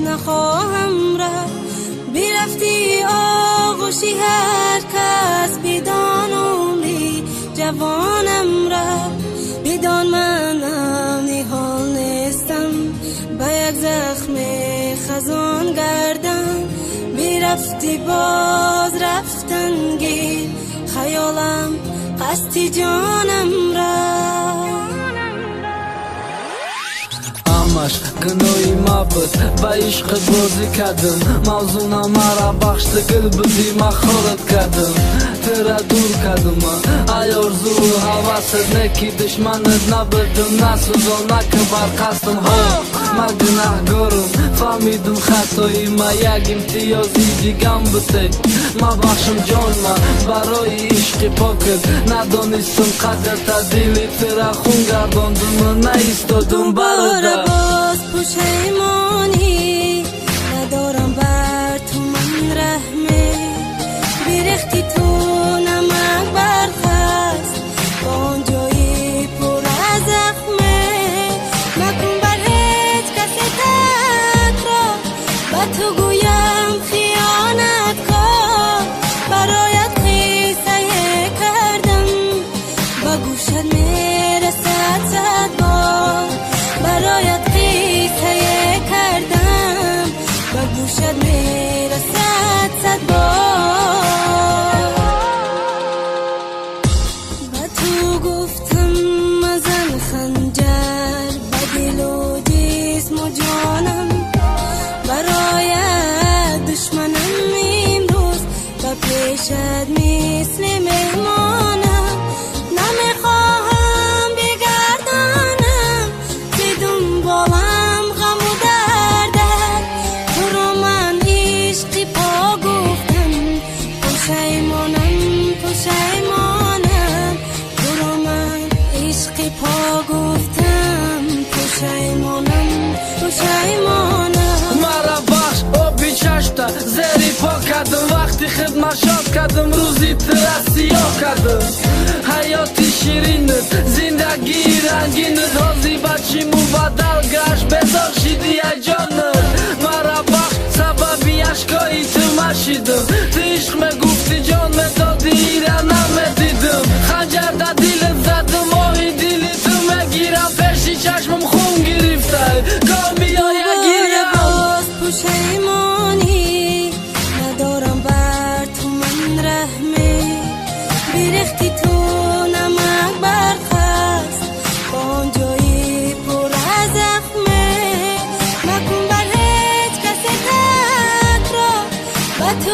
نخواهم رفت. بیرفتی آغوشی هر کس، بیدان عمری جوانم رفت. بیدان منم نیحال نیستم، به یک زخم خزان گردم. بیرفتی باز رفتن گیر، خیالم قصد جانم رفت. همش گناهی ما بود، با عشق بازی کردم. موضوع مرا بخشت گل بودی، ما خورد کردم. ترا دور کردم، ای آرزو و حواست نکی دشمنت نبودم. نسوزانه که برقصدم ها، من گناهگارم. فهمیدم خطایی ما، یک امتیازی دیگم بوده. ما بخشم جان ما برای عشق پاکت، ندانستم قدر تا دلی ترا خون گرداندم و نایستادم برادر. باز پشیمانی ندارم بر تو من رحمه. بیرختی تو نمک برخست، با آن جایی پر از زخمه. مکن بر هیچ کسی تکرار، با تو گویم خیانت کار. برایت قصه کردم، با گوشت میرسد صد بار. برایت قصه کردم، با گوشت میرسد صد بار. با تو گفتم مزن خنجر، به دل و جسم و جانم. برایت دشمنم امروز، با پیشت مثل مهمانم. نمیخواهم بگردانم که دنبالم غم و دردت. تو رو من عشقی پا گفتم، پشیمانم پشیمانم. تو رو من عشقی پا گفتم، پشیمانم پشیمانم. مرا بخش آبی چشتا زری پا کردم. وقتی خدمت شاد کردم، روزی ترا سیاه کردم. حیاتی شیرینت، زندگی رنگینت، حاضی بچیمو بدل گشت، بزار شیدی ای جانت. مرا بخش سببی اشکایی تو مشیدم. تو عشق میگفتی جان میدادی، ایره نمیدیدم. خنجر در دلت زدم، آهی دلی تو میگیرم. پیشی چشمم خون گرفته، کار بیای گیرم. باز پشیمانی ندارم بر تو من رحمه. بیرختی تو نمک برخست، با آن جایی پر از زخمه. مکن بر هیچ کسی تکرار، با تو